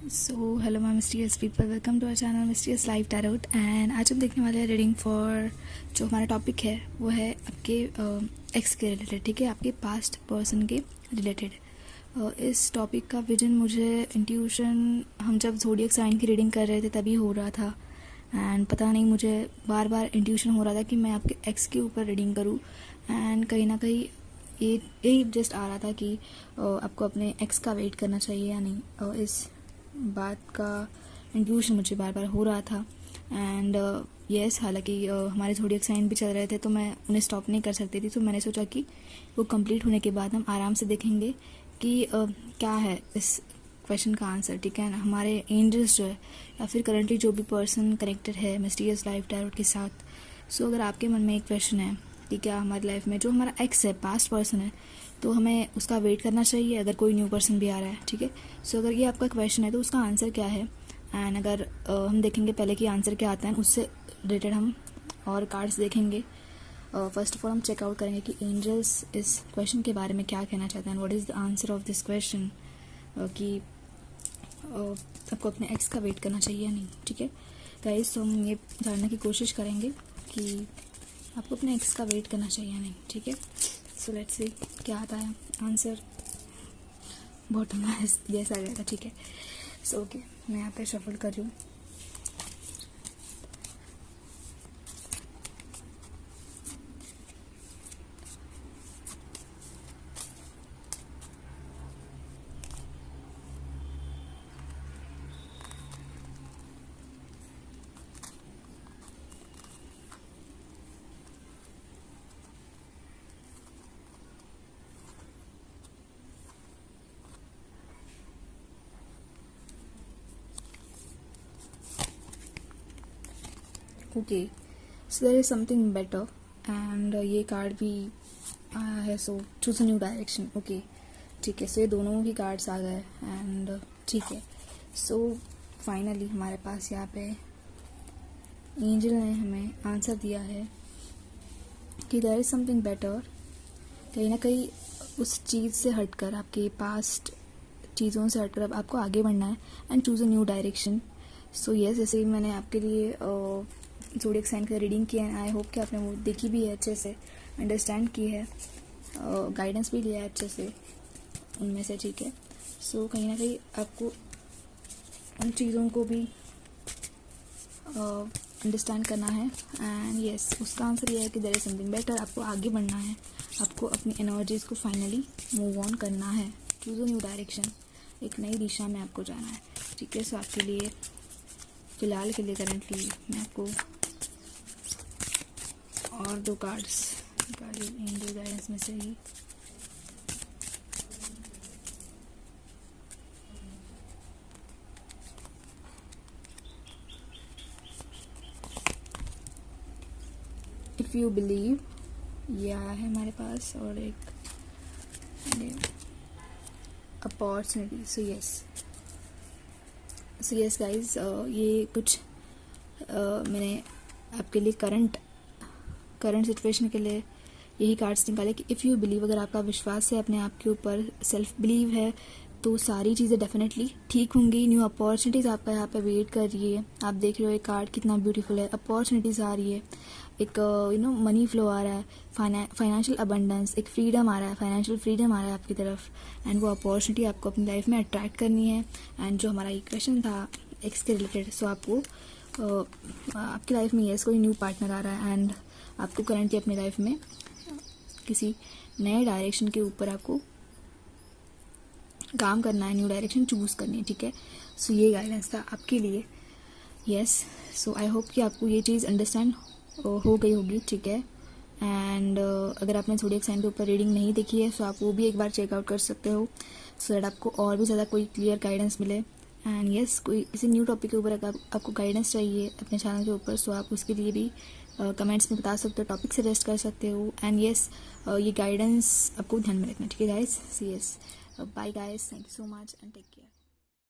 So hello my mysterious people, welcome to our channel mysterious life tarot. And आज हम देखने वाले हैं रीडिंग फॉर जो हमारा टॉपिक है वो है आपके एक्स के रिलेटेड, ठीक है, आपके पास्ट पर्सन के रिलेटेड। इस टॉपिक का विजन मुझे इंट्यूशन हम जब ज़ोडिएक साइन की रीडिंग कर रहे थे तभी हो रहा था। एंड पता नहीं, मुझे बार बार इंट्यूशन हो रहा था कि मैं आपके एक्स के ऊपर रीडिंग करूँ। एंड कहीं ना कहीं यही जस्ट आ रहा था कि आपको अपने एक्स का वेट करना चाहिए या नहीं। इस बात का इंट्यूशन मुझे बार बार हो रहा था। एंड यस, हालांकि हमारे ज़ोडिएक साइन भी चल रहे थे तो मैं उन्हें स्टॉप नहीं कर सकती थी। तो मैंने सोचा कि वो कंप्लीट होने के बाद हम आराम से देखेंगे कि क्या है इस क्वेश्चन का आंसर, ठीक है ना। हमारे एंजल्स जो है या फिर करंटली जो भी पर्सन कनेक्टेड है मिस्टीरियस लाइफ टैरोट के साथ, सो अगर आपके मन में एक क्वेश्चन है कि क्या हमारी लाइफ में जो हमारा एक्स है, पास्ट पर्सन है, तो हमें उसका वेट करना चाहिए अगर कोई न्यू पर्सन भी आ रहा है, ठीक है। सो अगर ये आपका क्वेश्चन है तो उसका आंसर क्या है। एंड अगर हम देखेंगे पहले कि आंसर क्या आता है, उससे रिलेटेड हम और कार्ड्स देखेंगे। फर्स्ट ऑफ ऑल हम चेकआउट करेंगे कि एंजल्स इस क्वेश्चन के बारे में क्या कहना चाहते हैं, what is the answer of this question, कि आपको अपने एक्स का वेट करना चाहिए या नहीं, ठीक है गाइस। तो हम ये जानने की कोशिश करेंगे कि आपको अपने एक्स का वेट करना चाहिए या नहीं, ठीक है। सो लेट्स सी क्या आता है आंसर। बॉटम जैसा आ गया था, ठीक है। सो ओके, मैं यहाँ पे शफल कर रही हूँ। Okay, so there is something better. And ये कार्ड भी आया है, so choose a new direction. Okay, ठीक है। सो ये दोनों ही कार्ड्स आ गए एंड ठीक है। सो फाइनली हमारे पास यहाँ पे एंजल ने हमें आंसर दिया है कि देयर इज समथिंग बेटर। कहीं ना कहीं उस चीज़ से हटकर, आपके पास्ट चीज़ों से हटकर अब आपको आगे बढ़ना है and choose a new direction. So yes, जैसे ही मैंने आपके लिए ज़ोडिएक साइन का रीडिंग किया है, आई होप कि आपने वो देखी भी है, अच्छे से अंडरस्टैंड की है, गाइडेंस भी लिया है अच्छे से उनमें से, ठीक है। सो कहीं ना कहीं आपको उन चीज़ों को भी अंडरस्टैंड करना है। एंड यस, उसका आंसर ये है कि देयर इज समथिंग बेटर। आपको आगे बढ़ना है, आपको अपनी एनर्जीज को फाइनली मूव ऑन करना है, चूज अ न्यू डायरेक्शन, एक नई दिशा में आपको जाना है, ठीक है। सो आपके लिए फ़िलहाल के लिए करंटली मैं आपको और दो कार्ड्स एंजल गाइडेंस में से ही इफ़ यू बिलीव ये आया है हमारे पास, और एक अपॉर्चुनिटी। सो यस गाइज, ये कुछ मैंने आपके लिए करंट सिचुएशन के लिए यही कार्ड्स निकाले कि इफ़ यू बिलीव, अगर आपका विश्वास है अपने आप के ऊपर, सेल्फ बिलीव है, तो सारी चीज़ें डेफिनेटली ठीक होंगी। न्यू अपॉर्चुनिटीज़ आपका यहाँ पे वेट कर रही है। आप देख रहे हो ये कार्ड कितना ब्यूटीफुल है, अपॉर्चुनिटीज़ आ रही है, एक मनी फ्लो आ रहा है, फाइनेंशियल अबंडेंस, एक फ्रीडम आ रहा है, फाइनेंशियल फ्रीडम आ रहा है आपकी तरफ। एंड वो अपॉर्चुनिटी आपको अपनी लाइफ में अट्रैक्ट करनी है। एंड जो हमारा ये क्वेश्चन था एक्स के रिलेटेड, सो आपको आपकी लाइफ में यस कोई न्यू पार्टनर आ रहा है एंड आपको करंटली अपनी लाइफ में किसी नए डायरेक्शन के ऊपर आपको काम करना है, न्यू डायरेक्शन चूज़ करनी है, ठीक है। सो ये गाइडेंस था आपके लिए। यस, सो आई होप कि आपको ये चीज़ अंडरस्टैंड हो गई होगी, ठीक है। एंड अगर आपने ज़ोडिएक साइन के ऊपर रीडिंग नहीं देखी है तो आप वो भी एक बार चेकआउट कर सकते हो, सो दैट आपको और भी ज़्यादा कोई क्लियर गाइडेंस मिले। एंड यस, कोई किसी न्यू टॉपिक के ऊपर अगर आपको गाइडेंस चाहिए अपने चैनल के ऊपर, सो आप उसके लिए भी कमेंट्स में बता सकते हो, टॉपिक सजेस्ट कर सकते हो। एंड यस, ये गाइडेंस आपको ध्यान में रखना, ठीक है guys. Yes, bye guys, thank you so much and take care.